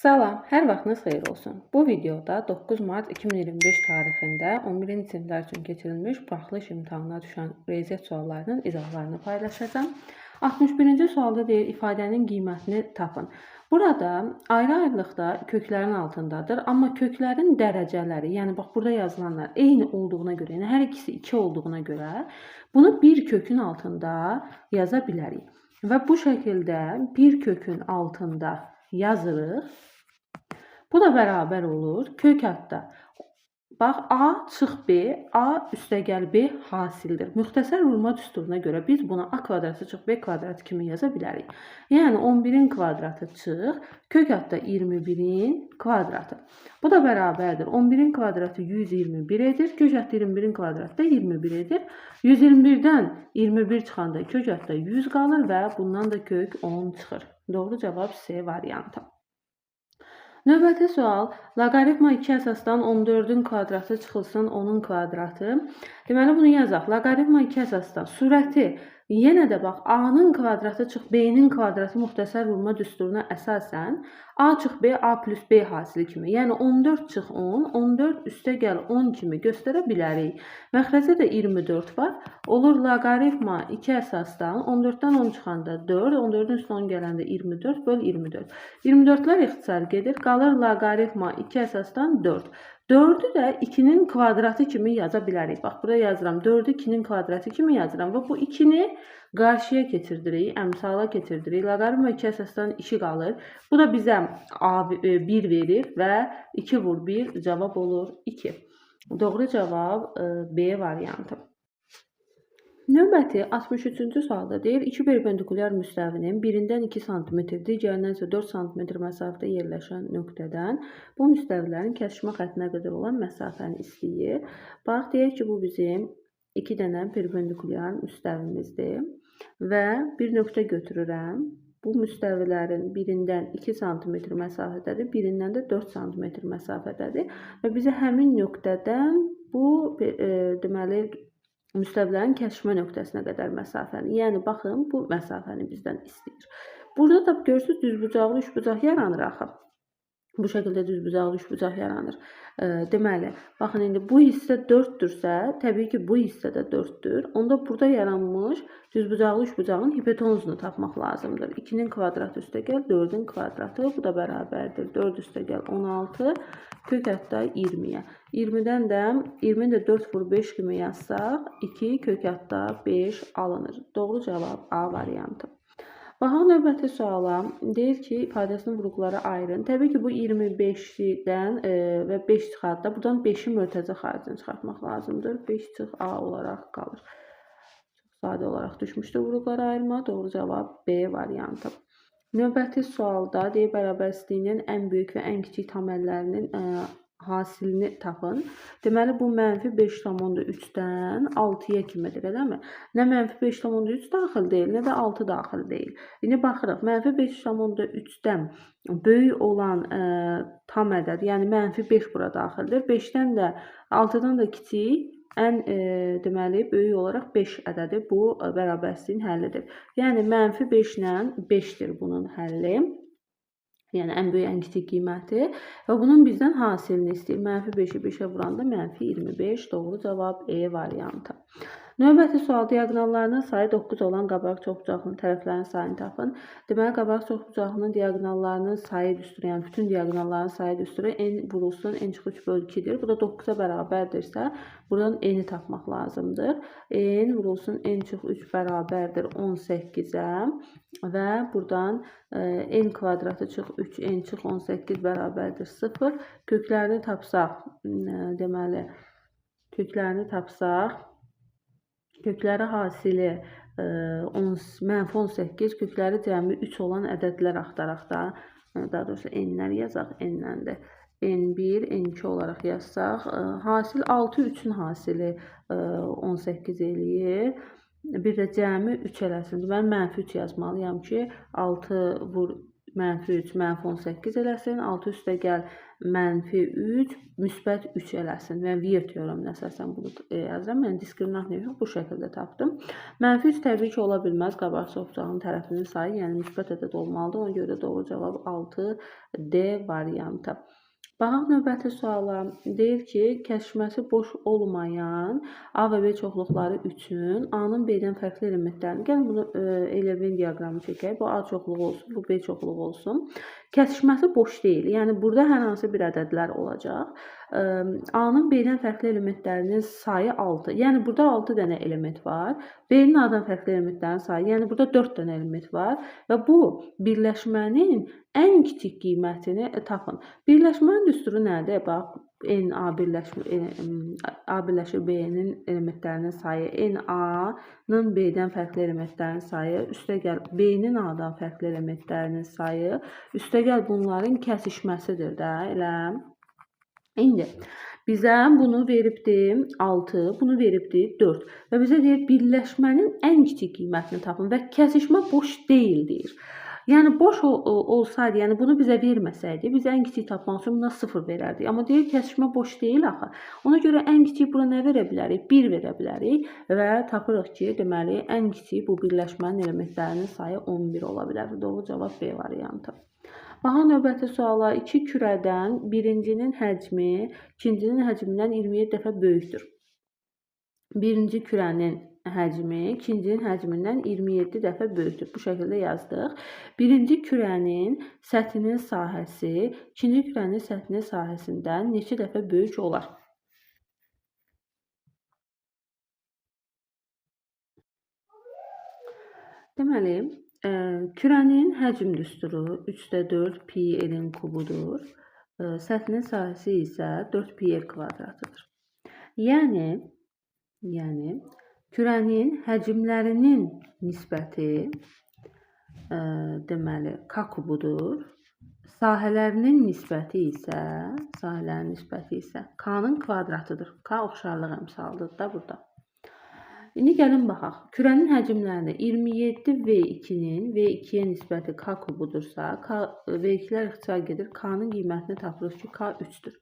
Salam, hər vaxtınız xeyir olsun. Bu videoda 9 mart 2025 tarixində 11-ci siniflər üçün keçirilmiş buraxılış imtahanına düşən riyaziyyat suallarının izahlarını paylaşacağam. 61-ci sualda deyir, ifadənin qiymətini tapın. Burada ayrı-ayrılıqda köklərin altındadır, amma köklərin dərəcələri, yəni bax burada yazılanlar eyni olduğuna görə, yəni hər ikisi 2 olduğuna görə bunu bir kökün altında yaza bilərik. Və bu şəkildə bir kökün altında yazırıq. Bu da bərabər olur kök adda. Bax, A çıx B, A üstəgəl B hasildir. Müxtəsər vurma düsturuna görə biz buna A kvadratı çıx B kvadratı kimi yaza bilərik. Yəni 11-in kvadratı çıx, kök adda 21-in kvadratı. Bu da bərabərdir. 11-in kvadratı 121 edir, kök adda 21-in kvadratı da 21 edir. 121-dən 21 çıxanda kök adda 100 qalır və bundan da kök 10 çıxır. Doğru cavab C variantı. Növbəti sual, loqaritma 2 əsasdan 14-ün kvadratı çıxılsın 10-un kvadratı. Deməli, bunu yazaq. Loqaritma 2 əsasdan surəti yenə də bax, A-nın kvadratı çıx B-nin kvadratı müxtəsər vurma düsturuna əsasən A çıx B, A plus B hasili kimi. Yəni 14 çıx 10, 14 üstəgəl 10 kimi göstərə bilərik. Məxrəcdə də 24 var. Olur loqaritma 2 əsasdan 14-dən 10 çıxanda 4, 14-ün üstünə 10 gələndə 24 böl 24. 24-lər ixtisar gedir, qalır loqaritma 2 əsasdan 4. 4-ü də 2-nin kvadratı kimi yaza bilərik. Bax, burada yazıram. 4-ü 2-nin kvadratı kimi yazıram və bu 2-ni qarşıya keçirdirik, əmsala keçirdirik. Loqaritma 2 əsasdan 2 qalır. Bu da bizə 1 verir və 2 vur 1 cavab olur 2. Doğru cavab B variantı. Növbəti 63-cü sualda deyir, iki perpendikulyar müstəvinin birindən 2 cm, digərindən isə 4 cm məsafədə yerləşən nöqtədən bu müstəvilərin kəsişmə xəttinə qədər olan məsafəni istəyir. Bax, deyək ki, bu bizim 2 dənə perpendikulyar müstəvimizdir və bir nöqtə götürürəm. Bu müstəvilərin birindən 2 cm məsafədədir, birindən də 4 cm məsafədədir və bizə həmin nöqtədən bu deməli müstəvilərin kəsişmə nöqtəsinə qədər məsafəni, yəni baxın, bu məsafəni bizdən istəyir. Burada da görürsünüz, düzbucaqlı üçbucaq yaranır axı. Bu şəkildə düzbucaqlı üçbucaq yaranır. Deməli, baxın, indi bu hissə 4-dürsə, təbii ki, bu hissə də 4-dür. Onda burada yaranmış düzbucaqlı üçbucağın hipotenuzunu tapmaq lazımdır. 2-nin kvadratı üstəgəl 4-ün kvadratı, bu da bərabərdir. 4 üstəgəl 16, kök adda 20-yə. 20-dən də 20-ni də 4 vur 5 kimi yazsaq, 2 kök adda 5 alınır. Doğru cavab A variantı. Baxaq növbəti suala. Deyir ki, ifadəsinin vurğuları ayırın. Təbii ki, bu 25-dən və 5 çıxartda, buradan 5-i mörtəzə xaricinə çıxartmaq lazımdır. 5 çıx A olaraq qalır. Çox sadə olaraq düşmüşdür vurğuları ayırma. Doğru cavab B variantı. Növbəti sualda deyir, bərabərsizliyinin ən böyük və ən kiçik tam əllərinin hasilini tapın. Deməli, bu mənfi 5,3-dən 6-ya kimidir, eləmi? Nə mənfi 5,3 daxil deyil, nə də 6 daxil deyil. İndi baxırıq, mənfi 5,3-dən böyük olan tam ədəd, yəni mənfi 5 bura daxildir. 5-dən də 6-dan da kiçik, ən deməli, böyük olaraq 5 ədədi bu bərabərsizliyin həllidir. Yəni, mənfi 5 ilə 5-dir bunun həlli. Yəni, ən böyük, ən kiçik qiyməti və bunun bizdən hasilini istəyir. Mənfi 5-i 5-ə vuranda mənfi 25. Doğru cavab E variantı. Növbəti sual, diaqonallarının sayı 9 olan qabaq çoxbucaqlının tərəflərinin sayını tapın. Deməli, qabaq çoxbucaqlının diaqonallarının sayı düsturu, yəni bütün diaqonalların sayı düsturu n vurulsun n çıx 3 böl 2-dir. Bu da 9-a bərabərdirsə, buradan n-i tapmaq lazımdır. N vurulsun n çıx 3 bərabərdir 18-ə və buradan n kvadratı çıx 3, n çıx 18 bərabərdir 0. Köklərini tapsaq, deməli, kökləri hasili mənfi 18, kökləri cəmi 3 olan ədədlər axtaraq da, daha doğrusu n-lər yazaq, n-ləndir. N1, N2 olaraq yazsaq, hasil 6, 3-ün hasili 18 eləyir. Bir də cəmi 3 eləsin. Mən mənfi 3 yazmalıyam ki, 6 vur -3, -18 eləsin. 6 üstə gəl -3, -3 eləsin. Və Weir teoreminə əsasən bunu yazıram. Yəni diskriminant yox, bu şəkildə tapdım. -3 təbii ki, ola bilməz. Qabaqcıl bucağının tərəfinin sayı, yəni müsbət ədəd olmalıdır. Ona görə də doğru cavab 6D variantı. Baxaq növbəti suala. Deyir ki, kəsişməsi boş olmayan A və B çoxluqları üçün A-nın B-dən fərqli elementlərini, gəlin bunu L-Venn diaqramı çəkək. Bu A çoxluğu olsun, bu B çoxluğu olsun. Kəsişməsi boş deyil. Yəni burada hər hansı bir ədədlər olacaq. A-nın B-dən fərqli elementlərinin sayı 6. Yəni burada 6 dənə element var. B-nin A-dan fərqli elementlərinin sayı, yəni burada 4 dənə element var və bu birləşmənin ən kiçik qiymətini tapın. Birləşmənin düsturu nədir? Bax, A birləşir B-nin elementlərinin sayı, A-nın B-dən fərqli elementlərinin sayı, üstə gəl B-nin A-dan fərqli elementlərinin sayı, üstə gəl bunların kəsişməsidir də, elə. İndi bizə bunu veribdir 6, bunu veribdir 4 və bizə deyir birləşmənin ən kiçik qiymətini tapın və kəsişmə boş deyil deyir. Yəni boş olsaydı, yəni bunu bizə verməsəydi, biz ən kiçik tapmaq üçün buna 0 verərdik. Amma deyir kəsişmə boş deyil axı. Ona görə ən kiçik bura nə verə bilərik? 1 verə bilərik və tapırıq ki, deməli ən kiçik bu birləşmənin elementlərinin sayı 11 ola bilər. Doğru cavab B variantı. Baxaq növbəti suala. 2 kürədən birincinin həcmi ikincinin həcmindən 27 dəfə böyükdür. Birinci kürənin həcmi ikincinin həcmindən 27 dəfə böyükdür. Bu şəkildə yazdıq. Birinci kürənin səthinin sahəsi ikinci kürənin səthinin sahəsindən neçə dəfə böyük olar? Deməli, kürənin həcm düsturu 3/4 pi l-in kubudur. Səthinin sahəsi isə 4 pi l kvadratıdır. Yəni kürənin həcmlərinin nisbəti deməli k kubudur. Sahələrinin nisbəti isə k-nın kvadratıdır. K oxşarlıq əmsalıdır da burada. İndi gəlin baxaq. Kürənin həcmlərini 27 V2-nin V2-yə nisbəti k kubudursa, V2-lər ixtisar gedir. K-nın qiymətini tapırıq ki, k 3-dür.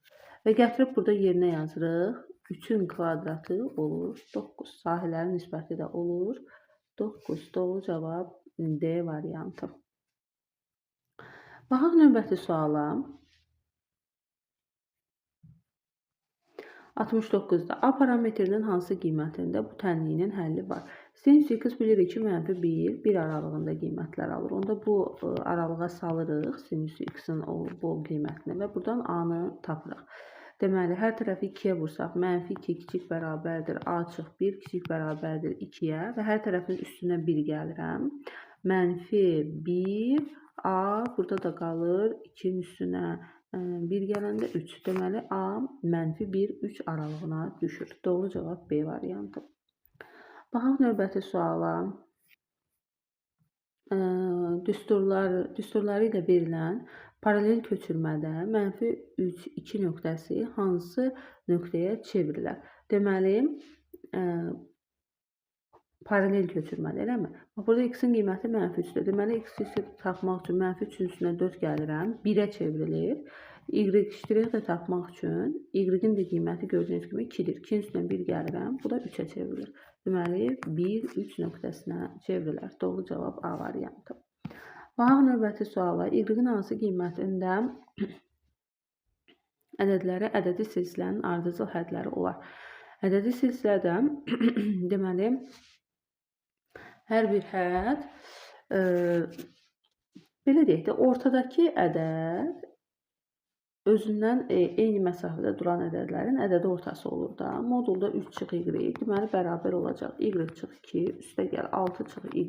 Və gətirib burada yerinə yazırıq. 3-ün kvadratı olur 9. Sahələrin nisbəti də olur 9. Doğru cavab D variantı. Baxaq növbəti suala. 69-da A parametrinin hansı qiymətində bu tənliyinin həlli var? Sinüs x bilirik ki, -1, 1 aralığında qiymətlər alır. Onda bu aralığa salırıq sinüs x-in bu qiymətini və buradan A-nı tapırıq. Deməli, hər tərəfi 2-yə vursaq, -2 kiçik bərabərdir, A çıx 1 kiçik bərabərdir 2-yə və hər tərəfin üstünə 1 gəlirəm. -1, A burada da qalır 2-nin üstünə 1 gələndə 3. Deməli, A -1, 3 aralığına düşür. Doğru cavab B variantı. Baxaq növbəti suala. Düsturları ilə verilən paralel köçürmədə -3, 2 nöqtəsi hansı nöqtəyə çevrilər? Deməli, paralel köçürmədə, eləmi? Burada x-in qiyməti -3-dür. Deməli, x-i tapmaq üçün -3-ün üstünə 4 gəlirəm, 1-ə çevrilir. Y' də tapmaq üçün y-in də qiyməti gördüyünüz kimi 2-dir. 2-nin üstünə 1 gəlirəm, bu da 3-ə çevrilir. Deməli, 1, 3 nöqtəsinə çevrilər. Doğru cavab A variantı. Baxaq növbəti suala. Y-in hansı qiymətində ədədləri ədədi silsilənin ardıcıl hədləri olar? Ədədi silsilədə deməli, hər bir hədd belə deyək də, ortadakı ədəd özündən eyni məsafədə duran ədədlərin ədədi ortası olur da. Modulda 3 çıx y, deməli bərabər olacaq. Y çıx 2, üstə gəl 6 çıx y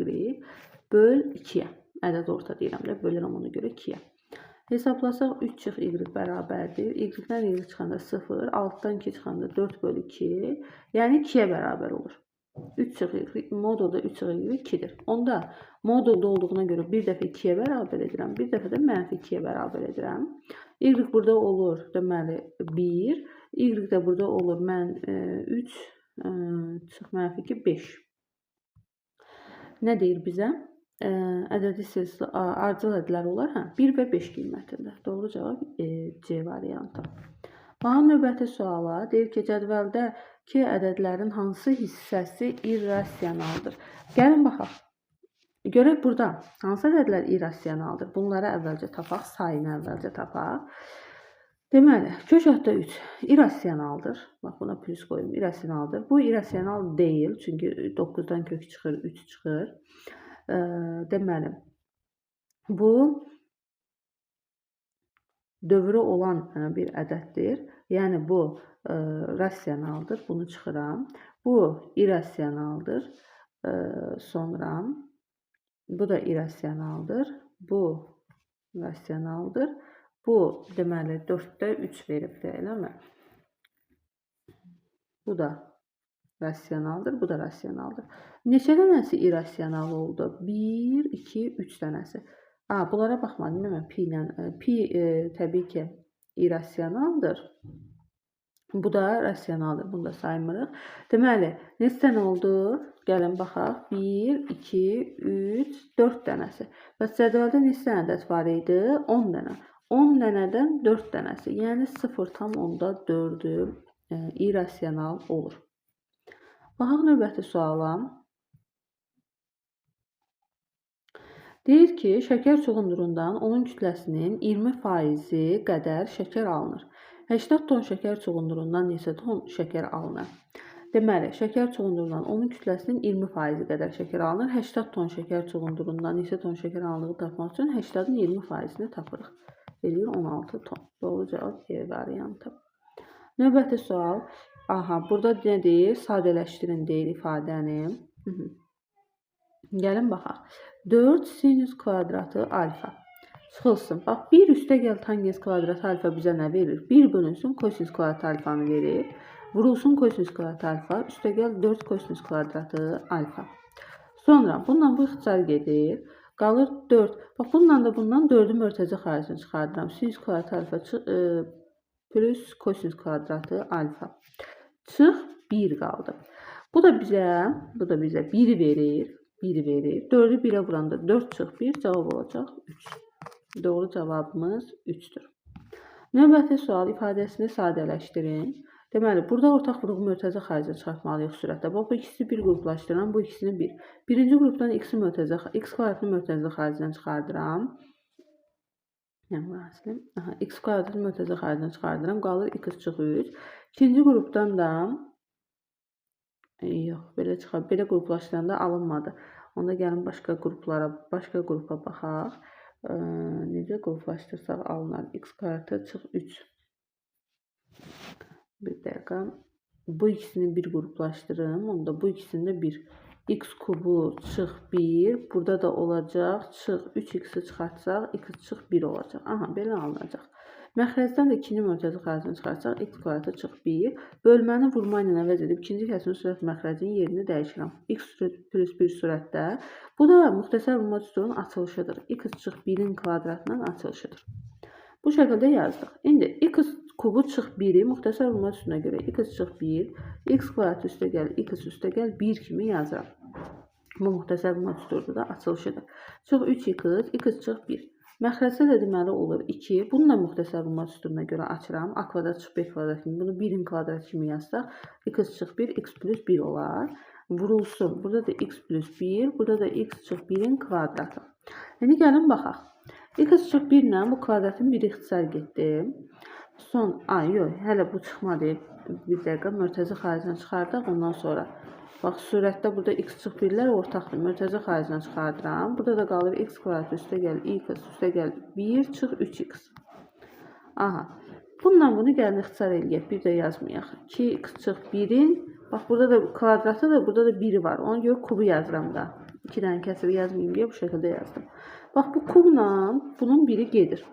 böl 2-yə. Ədəd orta deyirəm də, bölürəm ona görə 2-yə. Hesablasaq 3 çıx y bərabərdir. Y-dən y çıxanda 0, 6-dan 2 çıxanda 4 böl 2, yəni 2-yə bərabər olur. 3 çıx y, modulda 3 çıx y 2-dir. Onda modulda olduğuna görə bir dəfə 2-yə bərabər edirəm, bir dəfə də -2-yə bərabər edirəm. Y burada olur, deməli 1, y də burada olur 3 çıx -2, 5. Nə deyir bizə? ədədi silsilə ardıcıl ədədlər olar. 1 və 5 qiymətində. Doğru cavab C variantı. Baxın növbəti suala. Deyir ki, cədvəldəki ədədlərin hansı hissəsi irrasionaldır? Gəlin baxaq. Görək burada hansı ədədlər irrasionaldır? Bunları əvvəlcə tapaq, sayını əvvəlcə tapaq. Deməli, kök ədədi 3 irrasionaldır. Bax, buna plus qoyum, irrasionaldır. Bu irrasional deyil, çünki 9-dan kök çıxır, 3 çıxır. Deməli, bu dövrü olan bir ədəddir. Yəni, bu rasionaldır. Bunu çıxıram. Bu irrasionaldır. Sonra bu da irrasionaldır. Bu rasionaldır. Bu, deməli, 4-də 3 veribdir, eləmi? Bu da rasionaldır, bu da rasionaldır. Neçə dənəsi irrasional oldu? 1, 2, 3 dənəsi. Bunlara baxmadım, değil mi? Pi təbii ki, irrasionaldır. Bu da rasionaldır, bunu da saymırıq. Deməli, neçə dənə oldu? Gəlin baxaq. 1, 2, 3, 4 dənəsi. Bəs cədvəldə neçə dənə ədəd var idi? 10 dənə. 10 dənədən 4 dənəsi, yəni 0,4-ü irrasional olur. Baxaq növbəti suala. Deyir ki, şəkər çuğundurundan onun kütləsinin 20% qədər şəkər alınır. 80 ton şəkər çuğundurundan neçə ton şəkər alınır? Deməli, şəkər çuğundurundan onun kütləsinin 20% qədər şəkər alınır. 80 ton şəkər çuğundurundan neçə ton şəkər alındığı tapmaq üçün 80-ın 20%-ni tapırıq. Eləyir 16 ton. Doğru cavab E variantı. Növbəti sual. Burada nə deyir? Sadələşdirin deyir ifadəni. Gəlin baxaq. 4 sinüs kvadratı alfa. Çıxılsın. Bax, 1 üstəgəl tangens kvadratı alfa bizə nə verir? 1 bölünsün kosinüs kvadratı alfanı verir. Vurulsun kosinüs kvadratı alfa. Üstəgəl 4 kosinüs kvadratı alfa. Sonra bununla bu ixtisar gedir. Qalır 4. Bax, bununla da bundan 4-ü mörtəzə xaricinə çıxardıram. Sinüs kvadratı alfa plus kosinüs kvadratı alfa. Çıx 1 qaldı. Bu da bizə 1 verir. 1 verir. 4-ü 1-ə vuranda 4 çıx 1 cavab olacaq 3. Doğru cavabımız 3'dür. Növbəti sual ifadəsini sadələşdirin. Deməli, burada ortaq vuruğu mörtəzə xaricə çıxartmalıyıq sürətdə. Bax, bu ikisini bir qruplaşdıram, bu ikisini bir. Birinci qrupdan x kvadratını mörtəzə xaricdən çıxardıram. X kvadratını mörtəzə xaricdən çıxardıram. Qalır x çıx 3. İkinci qrupdan da belə qruplaşdıranda alınmadı. Onda gəlin başqa qrupa baxaq. Necə qruplaşdırsaq alınar. X kvadratı çıx 3. Bir dəqiqə. Bu ikisini bir qruplaşdırım. Onda bu ikisini də bir. X kubu çıx 1. Burada da olacaq. Çıx 3x'i çıxartsaq x çıx 1 olacaq. Belə alınacaq. Məxrəcdən də 2-ni mörtəzə xaricinə çıxartsaq x kvadratı çıx 1. Bölməni vurma ilə əvəz edib ikinci kəsin sürət məxrəcinin yerini dəyişirəm. X plus 1 sürətdə. Bu da müxtəsər vurma düsturunun açılışıdır. X çıx 1-in kvadratının açılışıdır. Bu şəkildə yazdıq. İndi x kubu çıx 1-i müxtəsər vurma düsturuna görə x çıx 1, x kvadratı üstəgəl, x üstəgəl 1 kimi yazıram. Bu müxtəsər vurma düsturudur da açılışıdır. Çıx 3x, x çıx 1. Məxrəcdə də deməli olur 2. Bunu da müxtəsər vurma düsturuna görə açıram. A kvadrat çıx 5 kvadrat kimi. Bunu 1-in kvadratı kimi yazsaq x çıx 1, x plus 1 olar. Vurulsun. Burada da x plus 1, burada da x çıx 1-in kvadratı. İndi gəlin baxaq. X çıx 1 ilə bu kvadratın bir ixtisar getdi. Hələ bu çıxmadı. Bir dəqiqə mörtəzə xaricinə çıxardaq ondan sonra. Bax, surətdə burada x çıx 1-lər ortaqdır. Mörtəzə xaricinə çıxardıram. Burada da qalır x kvadratı üstəgəl x üstəgəl 1 çıx 3x. Bununla bunu gəlin ixtisar eləyək. Bir də yazmayaq. 2x çıx 1-in, bax, burada da kvadratı da, burada da 1 var. Ona görə kubu yazıram da. 2 dənə kəsir yazmayayım deyə bu şəkildə yazdım. Bax, bu kubla bunun biri gedir.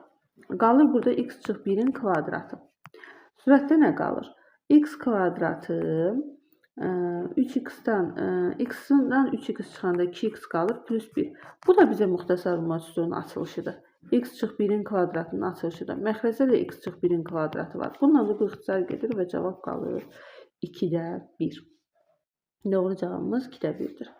Qalır burada x çıx 1-in kvadratı. Sürətdə nə qalır? X kvadratı 3x-dən x-dən 3x çıxanda 2x qalır plus 1. Bu da bizə müxtəsər vurma düsturunun açılışıdır. X çıx 1-in kvadratının açılışıdır. Məxrəcdə də x çıx 1-in kvadratı var. Bununla da bu ixtisar gedir və cavab qalır 2-də 1. Doğru cavabımız 2-də 1-dir.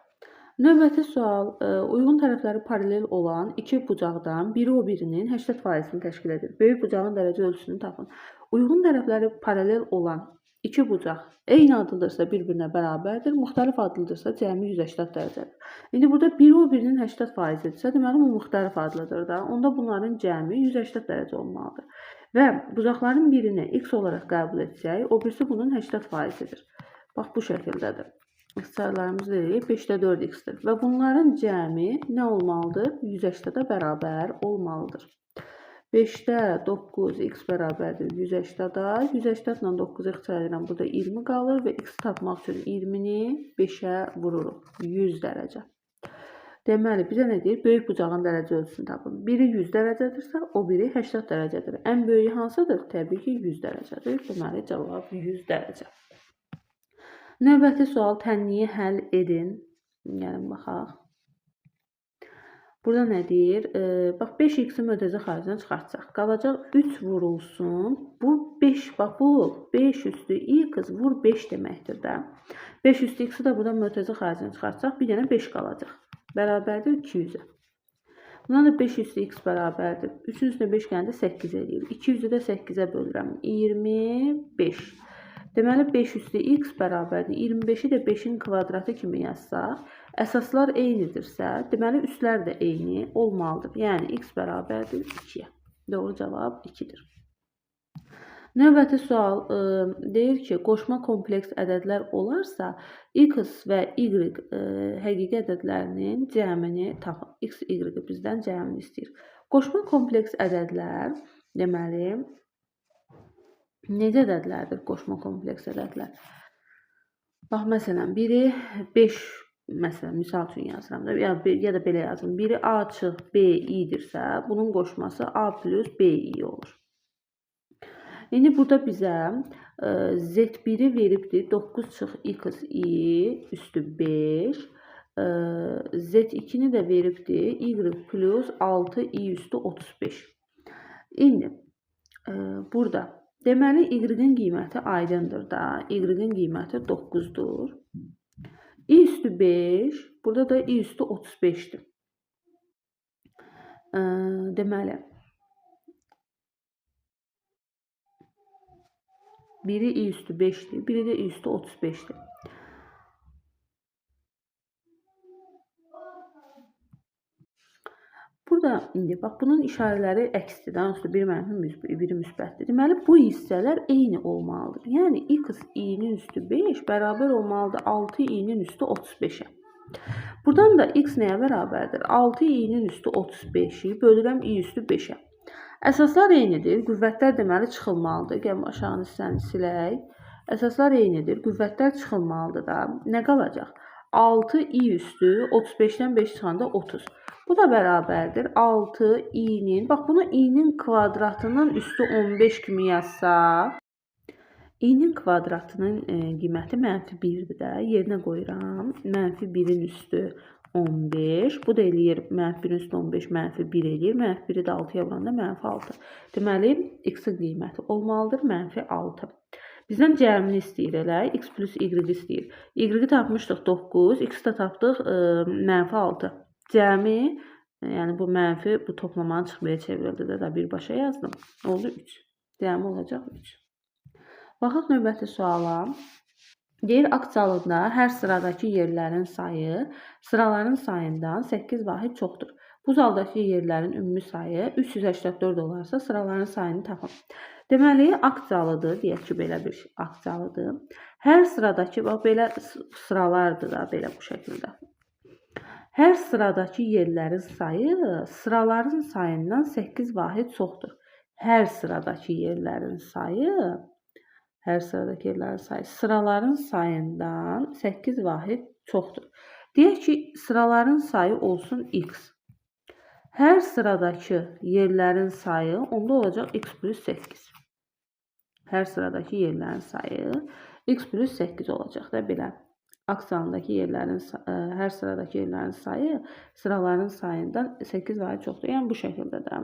Növbəti sual, uyğun tərəfləri paralel olan iki bucaqdan biri o birinin 80%-ni təşkil edir. Böyük bucağın dərəcə ölçüsünü tapın. Uyğun tərəfləri paralel olan iki bucaq eyni adlıdırsa bir-birinə bərabərdir, müxtəlif adlıdırsa cəmi 180 dərəcədir. İndi burada biri o birinin 80%-dirsə, deməli bu müxtəlif adlıdır da. Onda bunların cəmi 180 dərəcə olmalıdır. Və bucaqların birini x olaraq qəbul etsək, o birisi bunun 80%-dir. Bax bu şəkildədir. İxtisarlarımız deyil, 5-də 4x-dir. Və bunların cəmi nə olmalıdır? 180-də bərabər olmalıdır. 5-də 9x bərabərdir 180-də. 180 ilə 9-u ixtisar edirəm. Burada 20 qalır və x tapmaq üçün 20-ni 5-ə vururuq. 100 dərəcə. Deməli, bizə nə deyir? Böyük bucağın dərəcə ölçüsünü tapın. Biri 100 dərəcədirsə, o biri 80 dərəcədir. Ən böyüyü hansıdır? Təbii ki, 100 dərəcədir. Deməli, cavab 100 dərəcə. Növbəti sual, tənliyi həll edin. Gəlin baxaq. Burada nə deyir? Bax 5x-i mötərizə xaricdən çıxartsaq. Qalacaq 3 vurulsun. Bu 5, bax bu 5 üstü x vur 5 deməkdir də. 5 üstü x-i də burada mötərizə xaricdən çıxartsaq, bir dənə 5 qalacaq. Bərabərdir 200-ə. Buna da 5 üstü x bərabərdir. 3-ün üstünə 5 gəndə 8 eləyir. 200-ü də 8-ə bölürəm. 25. Deməli, 5 üstü x bərabərdir. 25-i də 5-in kvadratı kimi yazsaq, əsaslar eynidirsə, deməli, üstlər də eyni olmalıdır. Yəni, x bərabərdir 2-yə. Doğru cavab 2-dir. Növbəti sual deyir ki, qoşma kompleks ədədlər olarsa, x və y həqiqi ədədlərinin cəmini tapın. X, y bizdən cəmini istəyir. Qoşma kompleks ədədlər, deməli, necə ədədlərdir qoşma kompleks ədədlər? Bax, məsələn, biri 5, məsələn, misal üçün yazıram da, ya da belə yazın. Biri a çıx b i-dirsə, bunun qoşması a plus b i olur. İndi burada bizə z1-i veribdir 9 çıx x i üstü 5. Z2-ni də veribdir y plus 6 i üstü 35. İndi burada deməli, y-in qiyməti aydındır da. Y-in qiyməti 9-dur. I üstü 5, burada da i üstü 35-dir. Deməli, biri i üstü 5-dir, biri də i üstü 35-dir. Burada indi bax bunun işarələri əksdir. Onsuz biri mənfi, biri müsbətdir. Deməli bu hissələr eyni olmalıdır. Yəni x i-nin üstü 5 bərabər olmalıdır 6 i-nin üstü 35-ə. Buradan da x nəyə bərabərdir? 6 i-nin üstü 35-i bölürəm i üstü 5-ə. Əsaslar eynidir. Qüvvətlər deməli çıxılmalıdır. Gəlin aşağı hissəni silək. Əsaslar eynidir. Qüvvətlər çıxılmalıdır da. Nə qalacaq? 6 i üstü 35-dən 5 çıxanda 30. Bu da bərabərdir 6 i-nin, bax bunu i-nin kvadratının üstü 15 kimi yazsaq, i-nin kvadratının qiyməti mənfi 1-dir də, yerinə qoyuram, mənfi 1-in üstü 15, bu da eləyir, mənfi 1-in üstü 15, mənfi 1 eləyir, mənfi 1-i də 6-ya vuranda mənfi 6. Deməli, x-in qiyməti olmalıdır, mənfi 6. Bizdən cəmini istəyir elə, x plus y istəyir. Y-i tapmışdıq 9, x-i də tapdıq mənfi 6. Cəmi, yəni bu mənfi, bu toplamanın çıxmaya çevrildi də birbaşa yazdım. Oldu 3. Cəmi olacaq 3. Baxaq növbəti suala. Deyir, aksialında hər sıradakı yerlərin sayı sıraların sayından 8 vahid çoxdur. Bu zaldakı yerlərin ümumi sayı 384 olarsa sıraların sayını tapın. Deməli, aksiyalıdır, deyək ki, belə bir aksiyalıdır. Hər sıradakı, bax, belə sıralardır da, belə bu şəkildə. Hər sıradakı yerlərin sayı sıraların sayından 8 vahid çoxdur. Hər sıradakı yerlərin sayı sıraların sayından 8 vahid çoxdur. Deyək ki, sıraların sayı olsun x. Hər sıradakı yerlərin sayı onda olacaq x plus 8. Hər sıradakı yerlərin sayı x plus 8 olacaq da belə. Aksialındakı yerlərin, hər sıradakı yerlərin sayı sıraların sayından 8 vahid çoxdur. Yəni bu şəkildə də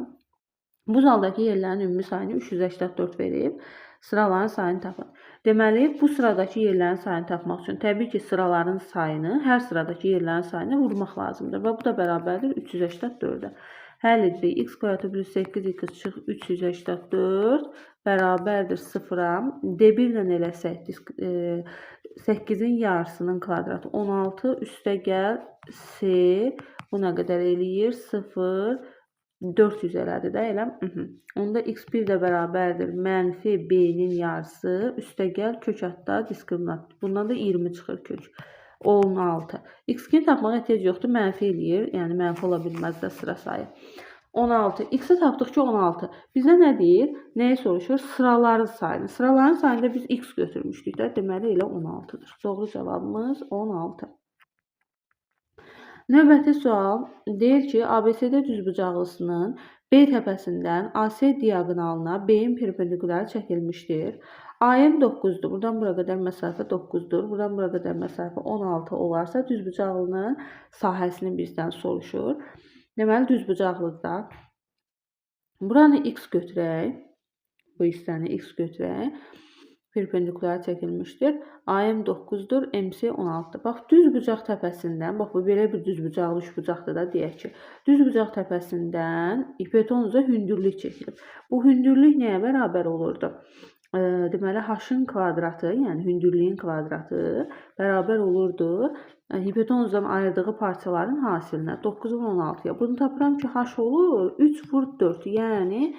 Bu zaldakı yerlərin ümumi sayını 384 verib. Sıraların sayını tapın. Deməli, bu sıradakı yerlərin sayını tapmaq üçün təbii ki, sıraların sayını hər sıradakı yerlərin sayına vurmaq lazımdır. Və bu da bərabərdir 384-ə. Həll edirik. X kvadratı plus 8x çıx 384 bərabərdir 0-a. D1 ilə eləsək, 8-in yarısının kvadratı 16 üstə gəl C. Bu nə qədər eləyir? 0, 400 elədi də elə. Onda x1 də bərabərdir mənfi b-nin yarısı üstə gəl kök hatta diskriminant. Bundan da 20 çıxır kök. 16. X2-ni tapmağa ehtiyac yoxdur. Mənfi eləyir. Yəni mənfi ola bilməz də sıra sayı. 16. X-i tapdıq ki 16. Bizə nə deyir? Nəyi soruşur? Sıraların sayını. Sıraların sayında biz x götürmüşdük də. Deməli elə 16-dır. Doğru cavabımız 16. Növbəti sual deyir ki, ABCD düzbucaqlısının B təpəsindən AC diaqonalına B-in perpendikulyarı çəkilmişdir. AM 9-dur. Buradan bura qədər məsafə 9-dur. Buradan bura qədər məsafə 16 olarsa düzbucaqlının sahəsini bizdən soruşur. Deməli düzbucaqlıqda buranı x götürək. Bu hissəni x götürək. Perpendikulyar çəkilmişdir. AM 9-dur, MC 16-dır. Bax, düzbucaq təpəsindən, bax, bu belə bir düzbucaqlı üçbucaqdır da deyək ki, düzbucaq təpəsindən hipotenuza hündürlük çəkilir. Bu hündürlük nəyə bərabər olurdu? Deməli, h-ın kvadratı, yəni hündürlüyün kvadratı bərabər olurdu hipotenuzdan ayırdığı parçaların hasilinə 9-un 16-ya. Bunu tapıram ki, h olur 3 vur 4, yəni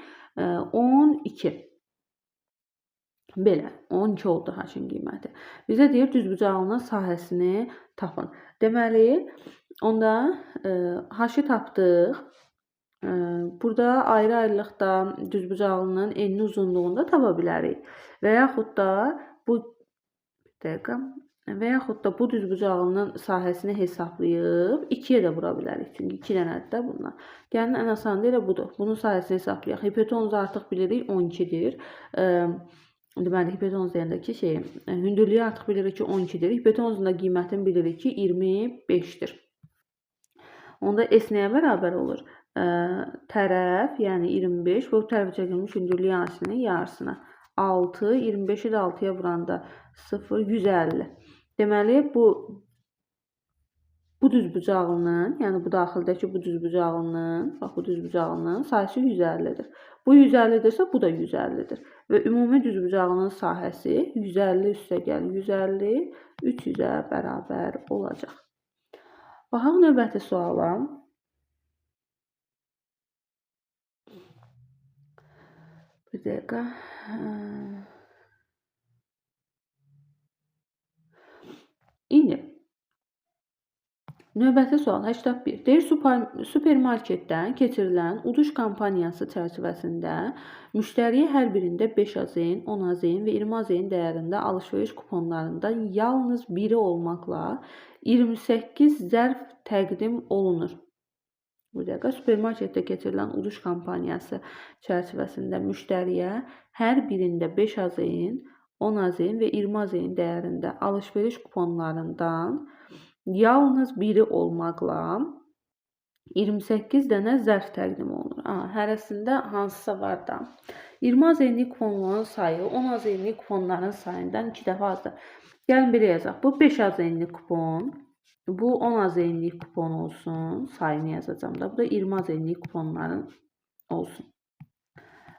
12. Belə, 12 oldu h-ın qiyməti. Bizə deyir, düzbucaqlının sahəsini tapın. Deməli, onda h-ı tapdıq. Burada ayrı-ayrılıqda düzbucaqlının enli uzunluğunda tapa bilərik. Və yaxud da bu düzbucaqlının sahəsini hesablayıb 2-yə də vura bilərik. Çünki 2 dənədir də bunlar. Yəni, ən asanı elə budur. Bunun sahəsini hesablayaq. Hipotenuzu artıq bilirik 12-dir. Deməli, hipotenuz deyəndəki hündürlüyü artıq bilirik ki 12-dir. Hipotenuzun da qiymətini bilirik ki 25-dir. Onda S nəyə bərabər olur? Tərəf, yəni 25 və bu tərəfə çəkilmiş hündürlük hasilinin yarısına. 6, 25-i də 6-ya vuranda 0, 150. Deməli, bu düzbucaqlının, yəni bu daxildəki bu düzbucaqlının, bax bu düzbucaqlının sahəsi 150-dir. Bu 150-dirsə, bu da 150-dir. Və ümumi düzbucaqlının sahəsi 150 üstə gəl 150, 300-ə bərabər olacaq. Baxaq növbəti suala. Bir dəqiqə. İndi növbəti sual 81. Deyir, supermarketdən keçirilən uduş kampaniyası çərçivəsində müştəriyə hər birində 5 AZN, 10 AZN və 20 AZN dəyərində alış-veriş kuponlarından yalnız biri olmaqla 28 zərf təqdim olunur. Bu dəqiqə supermarketdə keçirilən uduş kampaniyası çərçivəsində müştəriyə hər birində 5 AZN, 10 AZN və 20 AZN dəyərində alış-veriş kuponlarından yalnız biri olmaqla 28 dənə zərf təqdim olunur. Hərəsində hansısa var da. 20 AZN-lik kuponların sayı 10 AZN-lik kuponların sayından 2 dəfə azdır. Gəlin belə yazaq. Bu 5 AZN-lik kupon, bu 10 AZN-lik kupon olsun. Sayını yazacağım da. Bu da 20 AZN-lik kuponların olsun.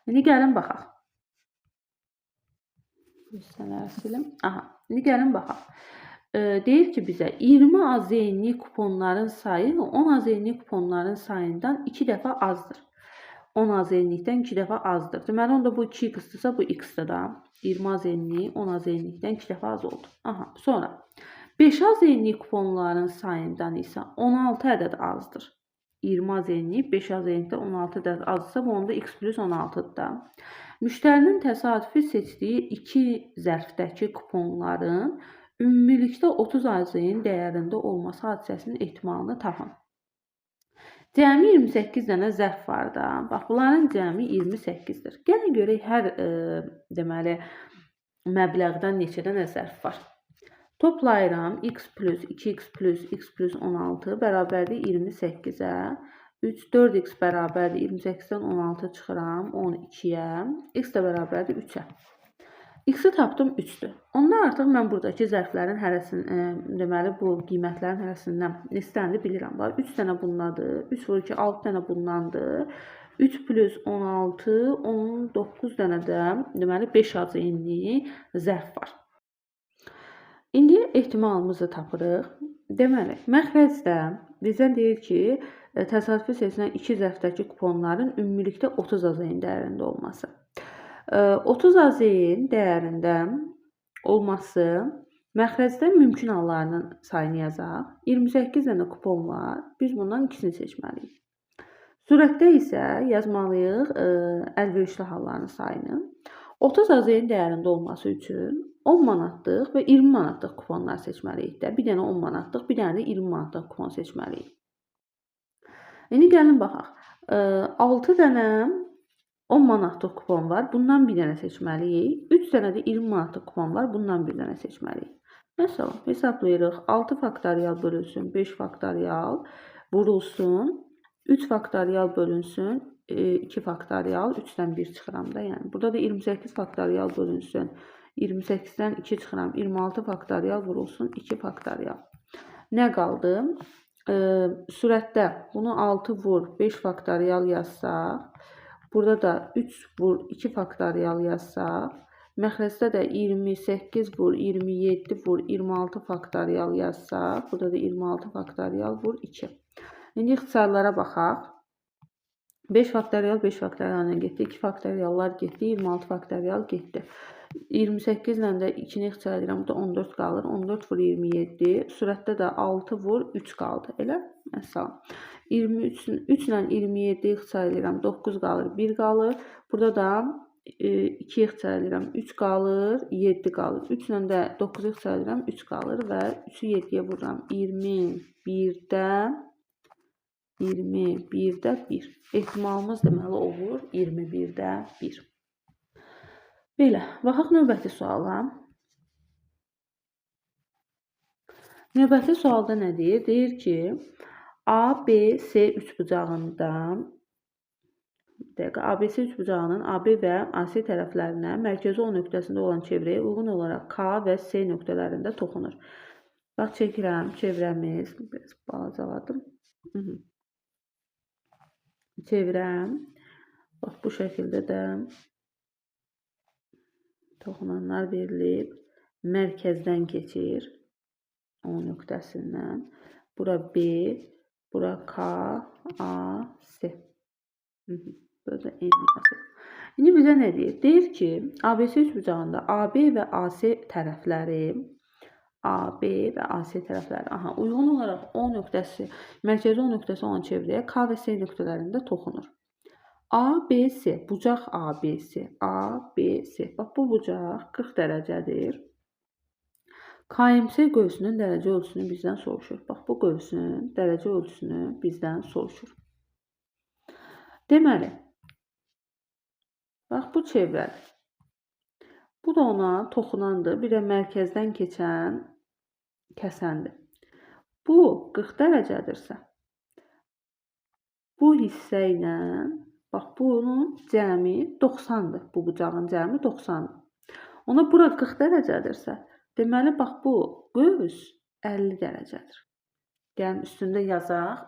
İndi gəlin baxaq. Hissələri silim. İndi gəlin baxaq. Deyir ki, bizə 20 AZN-lik kuponların sayı 10 AZN-lik kuponların sayından 2 dəfə azdır. 10 AZN-likdən 2 dəfə azdır. Deməli, onda bu 2x-dırsa, bu x-dir da. 20 AZN-lik 10 AZN-likdən 2 dəfə az oldu. Sonra 5 AZN-lik kuponların sayından isə 16 ədəd azdır. 20 AZN-lik 5 AZN-likdən 16 ədəd azsa, bu onda x plus 16-dır da. Müştərinin təsadüfi seçdiyi 2 zərfdəki kuponların ümumilikdə 30 AZN dəyərində olması hadisəsinin ehtimalını tapın. Cəmi 28 dənə zərf var da. Bax, bunların cəmi 28-dir. Gəlin görək hər deməli məbləğdən neçə dənə zərf var. Toplayıram x plus 2x plus x plus 16 bərabərdir 28-ə. 3, 4x bərabərdir 28-dən 16 çıxıram 12-yə. X də bərabərdir 3-ə. X-i tapdım 3-dür. Onda artıq mən buradakı zərflərin hərəsini, deməli bu qiymətlərin hərəsindən neçəni bilirəm. Bax 3 dənə bundadır. 3 vur 2 6 dənə bundandır. 3 plus 16 19 dənə də deməli 5 AZ-li zərf var. İndi ehtimalımızı tapırıq. Deməli, məxrəcdə bizə deyir ki, təsadüfi seçilən 2 zərfdəki kuponların ümumilikdə 30 AZ-in dəyərində olması. 30 AZ-in dəyərində olması məxrəcdə mümkün hallarının sayını yazaq. 28 dənə kupon var. Biz bundan ikisini seçməliyik. Surətdə isə yazmalıyıq əlverişli halların sayını. 30 AZ-in dəyərində olması üçün 10 manatlıq və 20 manatlıq kuponlar seçməliyik də. Bir dənə 10 manatlıq, bir dənə də 20 manatlıq kupon seçməliyik. İndi gəlin baxaq. 6 dənə 10 manatlıq kupon var. Bundan bir dənə seçməliyik. 3 dənə də 20 manatlıq kupon var. Bundan bir dənə seçməliyik. Məsələn, hesablayırıq. 6 faktorial bölünsün 5 faktorial vurulsun. 3 faktorial bölünsün 2 faktorial. 3-dən 1 çıxıram da. Yəni burada da 28 faktorial bölünsün. 28-dən 2 çıxıram. 26 faktorial vurulsun 2 faktorial. Nə qaldı? Surətdə bunu 6 vur 5 faktorial yazsaq. Burada da 3 vur 2 faktorial yazsaq. Məxrəcdə də 28 vur 27 vur 26 faktorial yazsaq. Burada da 26 faktorial vur 2. İndi ixtisarlara baxaq. 5 faktorial 5 faktorial ilə getdi. 2 faktoriallar getdi. 26 faktorial getdi. 28 ilə də 2-ni ixtisar edirəm. Burada 14 qalır. 14 vur 27. Surətdə də 6 vur 3 qaldı. Elə? Məsələn. 3 ilə 27 ixtisar edirəm. 9 qalır. 1 qalır. Burada da 2 ixtisar edirəm. 3 qalır. 7 qalır. 3 ilə də 9 ixtisar edirəm. 3 qalır və 3-ü 7-yə vururam. 21-də 1. Ehtimalımız deməli olur 21-də 1. Belə, baxaq növbəti suala. Növbəti sualda nə deyir? Deyir ki, A, B, C üçbucağında ABC üçbucağının AB və AC tərəflərinə mərkəzi O nöqtəsində olan çevrəyə uyğun olaraq K və C nöqtələrində toxunur. Bax, çəkirəm, çevrəmiz. Biraz balacaladım. Çevrəm. Bax, bu şəkildə də toxunanlar verilib. Mərkəzdən keçir. O nöqtəsindən. Bura B, bura K, A, C. Burada M yazır. İndi bizə nə deyir? Deyir ki, ABC üçbucağında AB və AC tərəfləri uyğun olaraq O nöqtəsi, mərkəzi O nöqtəsi olan çevrəyə K və C nöqtələrində toxunur. ABC, bucaq ABC, ABC. Bax, bu bucaq 40 dərəcədir. KMC qövsünün dərəcə ölçüsünü bizdən soruşur. Bax, bu qövsün dərəcə ölçüsünü bizdən soruşur. Deməli, bax, bu çevrədir. Bu da ona toxunandır. Bir də mərkəzdən keçən kəsəndir. Bu 40 dərəcədirsə, bu hissə ilə, bax, bunun cəmi 90-dır. Bu bucağın cəmi 90-dır. Ona bura 40 dərəcədirsə, deməli, bax, bu qövs 50 dərəcədir. Gəlin, üstündə yazaq.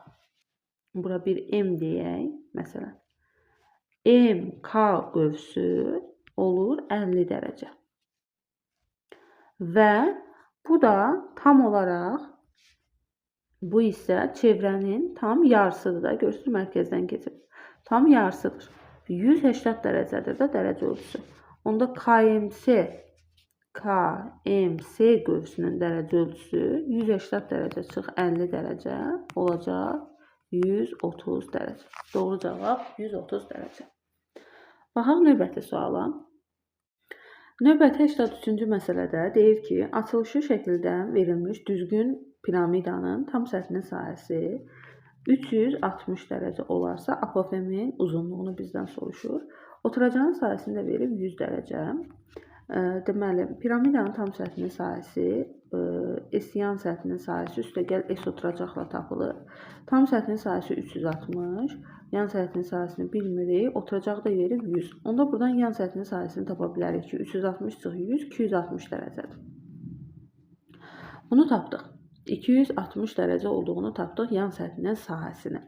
Bura bir M deyək, məsələn. MK qövsü olur 50 dərəcə. Və bu da tam olaraq bu isə çevrənin tam yarısıdır da. Görürsünüz, mərkəzdən keçir. Tam yarısıdır. 180 dərəcədir də dərəcə ölçüsü. Onda KMC qövsünün dərəcə ölçüsü 180 dərəcə çıx 50 dərəcə olacaq 130 dərəcə. Doğru cavab 130 dərəcə. Baxaq növbəti suala. Növbəti 83-cü məsələdə deyir ki, açılışı şəkildə verilmiş düzgün piramidanın tam səthinin sahəsi 360 dərəcə olarsa, apofemin uzunluğunu bizdən soruşur. Oturacağın sahəsində verib 100 dərəcə. Deməli, piramidanın tam səthinin sahəsi S yan səthinin sahəsi üstəgəl S oturacaqla tapılır. Tam səthinin sahəsi 360. Yan səthinin sahəsini bilmirik. Oturacaq da verib 100. Onda buradan yan səthinin sahəsini tapa bilərik ki, 360 çıx 100, 260 dərəcədir. Bunu tapdıq. 260 dərəcə olduğunu tapdıq yan səthinin sahəsini.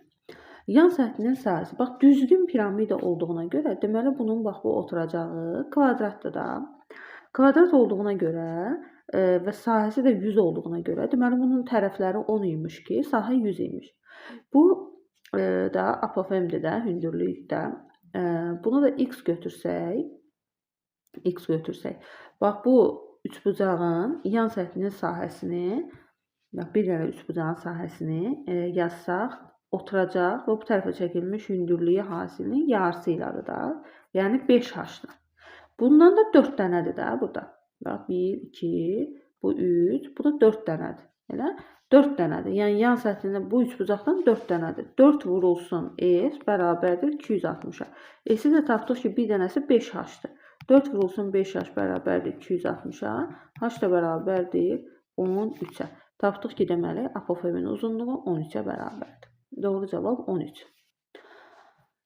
Yan səthinin sahəsi, bax, düzgün piramida olduğuna görə, deməli, bunun bax, bu oturacağı kvadratdır da. Kvadrat olduğuna görə və sahəsi də 100 olduğuna görə, deməli, bunun tərəfləri 10 imiş ki, sahə 100 imiş. Bu da apofemdir də, hündürlükdə. Bunu da x götürsək, bax, bu üçbucağın yan səthinin sahəsini, bax, bir dənə üçbucağın sahəsini yazsaq, oturacaq və bu tərəfə çəkilmiş hündürlüyü hasilinin yarısı ilədir da. Yəni 5h-dır. Bundan da 4 dənədir də burada. Bax 1, 2, bu 3, bu da 4 dənədir. Elə 4 dənədir. Yəni yan səthində bu üçbucaqdan 4 dənədir. 4 vurulsun S bərabərdir 260-a. S-i də tapdıq ki, bir dənəsi 5h-dır. 4 vurulsun 5h bərabərdir 260-a. H da bərabərdir 13-ə. Tapdıq ki, deməli, apofemin uzunluğu 13-ə bərabərdir. Doğru cavab 13.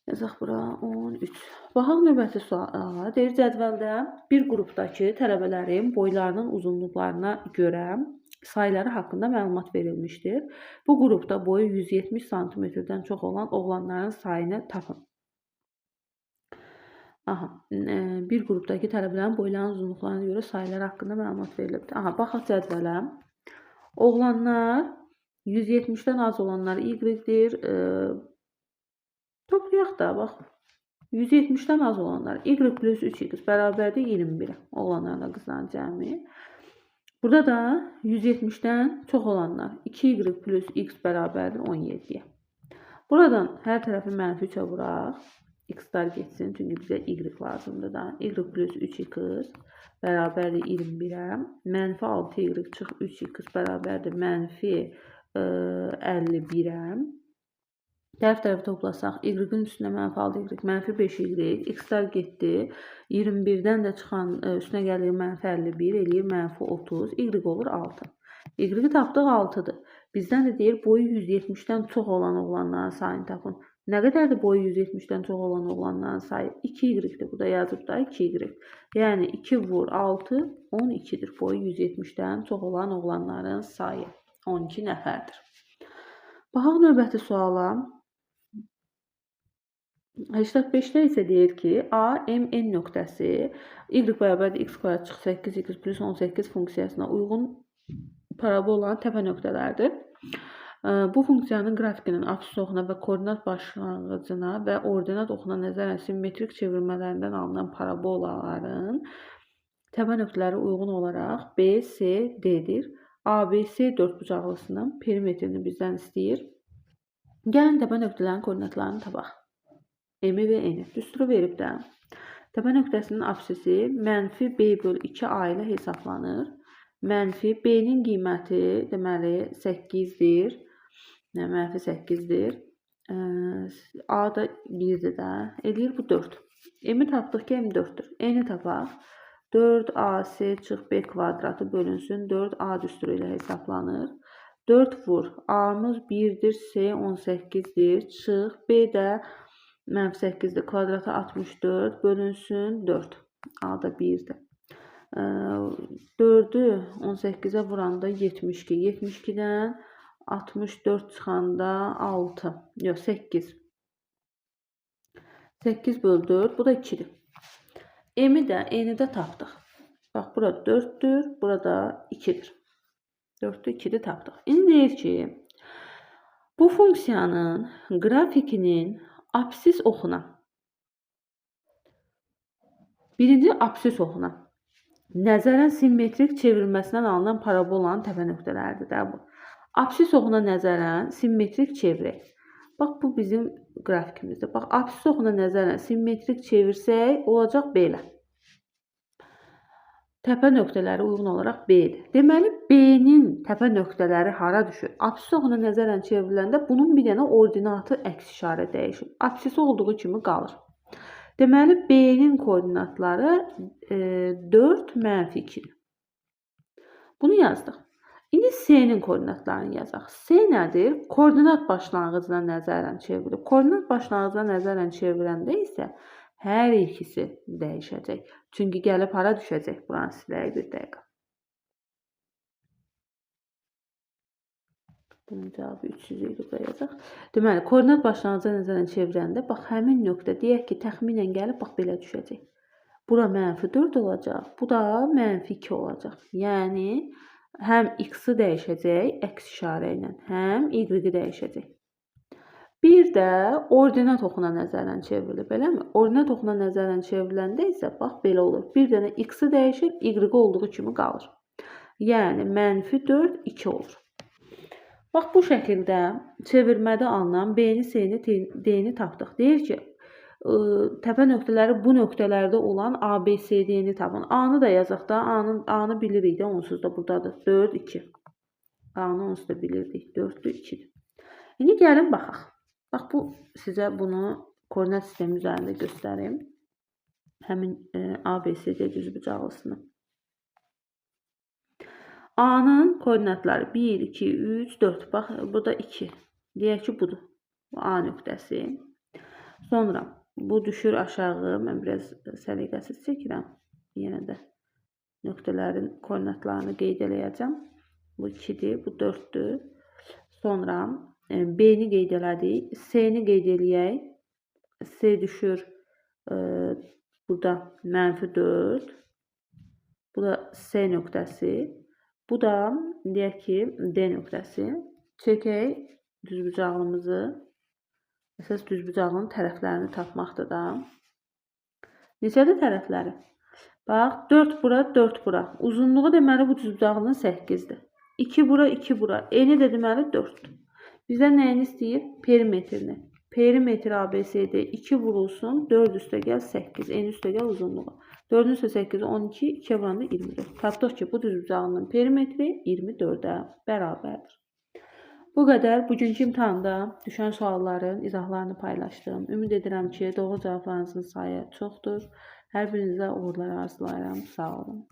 Yazaq bura 13. Baxaq növbəti suala. Deyir, cədvəldə bir qrupdakı tələbələrin boylarının uzunluqlarına görə sayları haqqında məlumat verilmişdir. Bu qrupda boyu 170 cm-dən çox olan oğlanların sayını tapın. Bir qrupdakı tələbələrin boylarının uzunluqlarına görə sayları haqqında məlumat verilibdir. Baxaq cədvələ. Oğlanlar 170-dən az olanlar Y-dir. Toplayaq da, bax. 170-dən az olanlar Y plus 3x bərabərdir 21-ə. Oğlanlarla qızların cəmi. Burada da 170-dən çox olanlar 2Y plus x bərabərdir 17-yə. Buradan hər tərəfi mənfi 3-ə vuraq. X-lar getsin, çünki bizə Y lazımdır da. Y plus 3x bərabərdir 21-ə. Mənfi 6Y çıx 3x bərabərdir mənfi 51-ə. Tərəf-tərəfi toplasaq, Y-in üstünə mənfi 6Y, mənfi 5Y, X-lar getdi. 21-dən də çıxan üstünə gəlir mənfi 51, eləyir mənfi 30, Y olur 6. Y-i tapdıq 6-dır. Bizdən də deyir, boyu 170-dən çox olan oğlanların sayını tapın. Nə qədərdir boyu 170-dən çox olan oğlanların sayı? 2Y-dir, burada yazıb da 2Y. Yəni 2 vur 6, 12-dir. Boyu 170-dən çox olan oğlanların sayı. 12 nəfərdir. Baxaq növbəti suala. 85-də isə deyir ki, A, M, N nöqtəsi Y bərabərdir x kvadrat çıx 8x plus 18 funksiyasına uyğun parabola olan təpə nöqtələrdir. Bu funksiyanın qrafikinin absis oxuna və koordinat başlanğıcına və ordinat oxuna nəzərən simmetrik çevirmələrindən alınan parabolaların təpə nöqtələri uyğun olaraq B, C, D-dir. ABC dördbucaqlısının perimetrini bizdən istəyir. Gəlin təpə nöqtələrin koordinatlarını tapaq. M-i və N-i. Düsturu verib də. Təpə nöqtəsinin absisi mənfi B bölü 2A ilə hesablanır. Mənfi B-nin qiyməti deməli 8-dir. Mənfi 8-dir. A da 1-dir də. Eləyir bu 4. M-i tapdıq ki, M 4-dür. N-i tapaq. 4AC çıx B kvadratı bölünsün 4A düsturu ilə hesablanır. 4 vur. A'mız 1-dir, C 18-dir. Çıx B də mənfi 8-dir. Kvadratı 64 bölünsün 4. A da 1-dir. 4-ü 18-ə vuranda 72. 72-dən 64 çıxanda 6. Yox, 8. 8 bölü 4. Bu da 2-dir. M-i də, N-i də tapdıq. Bax, bura 4-dür, burada 2-dir. 4-dür, 2-dir tapdıq. İndi deyir ki, bu funksiyanın qrafikinin absis oxuna, birinci absis oxuna nəzərən simmetrik çevrilməsindən alınan parabolanın təpə nöqtələridir də bu. Absis oxuna nəzərən simmetrik çevirək. Bax, bu bizim qrafikimizdir. Bax, absis oxuna nəzərən simmetrik çevirsək, olacaq belə. Təpə nöqtələri uyğun olaraq B-dir. Deməli, B-nin təpə nöqtələri hara düşür? Absis oxuna nəzərən çevriləndə bunun bir dənə ordinatı əks işarə dəyişir. Absisi olduğu kimi qalır. Deməli, B-nin koordinatları 4 mənfi 2-dir. Bunu yazdıq. İndi S-nin koordinatlarını yazaq. S nədir? Koordinat başlanğıcına nəzərən çevrilir. Koordinat başlanğıcına nəzərən çevriləndə isə hər ikisi dəyişəcək. Çünki gəlib hara düşəcək? Buranı silək bir dəqiqə. Bunun cavabı 300 idi, buraya yazaq. Deməli, koordinat başlanğıcına nəzərən çevirəndə, bax, həmin nöqtə deyək ki, təxminən gəlib, bax, belə düşəcək. Bura -4 olacaq, bu da -2 olacaq. Yəni, həm x-i dəyişəcək əks işarə ilə, həm y-i dəyişəcək. Bir də ordinat oxuna nəzərən çevrilir, beləmi? Ordinat oxuna nəzərən çevriləndə isə bax belə olur. Bir dənə x-i dəyişir, y-i olduğu kimi qalır. Yəni -4, 2 olur. Bax bu şəkildə çevirmədə alınan B-ni, C-ni, D-ni tapdıq. Deyir ki, təpə nöqtələri bu nöqtələrdə olan A, B, C, D-ni tapın. A-nı da yazaq da, A-nı bilirik də, onsuz da buradadır. 4, 2. A-nı onsuz da bilirdik. 4-dür, 2-dir. İndi gəlin baxaq. Bax bu sizə bunu koordinat sistemi üzərində göstərim. Həmin A, B, C, D düzbucaqlısını. A-nın koordinatları 1, 2, 3, 4. Bax burada 2. Deyək ki budur. Bu A nöqtəsi. Sonra bu düşür aşağı. Mən biraz səliqəsiz çəkirəm. Yenə də nöqtələrin koordinatlarını qeyd eləyəcəm. Bu 2-dir, bu 4-dür. Sonra B-ni qeyd elədik. C-ni qeyd eləyək. C düşür burada -4. Bu da C nöqtəsi. Bu da deyək ki D nöqtəsi. Çəkək düzbucaqlımızı. Əsas düzbucaqlının tərəflərini tapmaqdır da. Neçədir tərəfləri? Bax 4 bura, 4 bura. Uzunluğu deməli bu düzbucaqlının 8-dir. 2 bura, 2 bura. Eni də deməli 4-dür. Bizdən nəyini istəyir? Perimetrini. Perimetr ABCD 2 vurulsun, 4 üstə gəl 8. Eni üstə gəl uzunluğu. 4-ün üstə 8, 12, 2 vuranda 24. Tapdıq ki, bu düzbucaqlının perimetri 24-ə bərabərdir. Bu qədər. Bugünkü imtahanda düşən sualların izahlarını paylaşdım. Ümid edirəm ki, doğru cavablarınızın sayı çoxdur. Hər birinizə uğurlar arzulayıram. Sağ olun.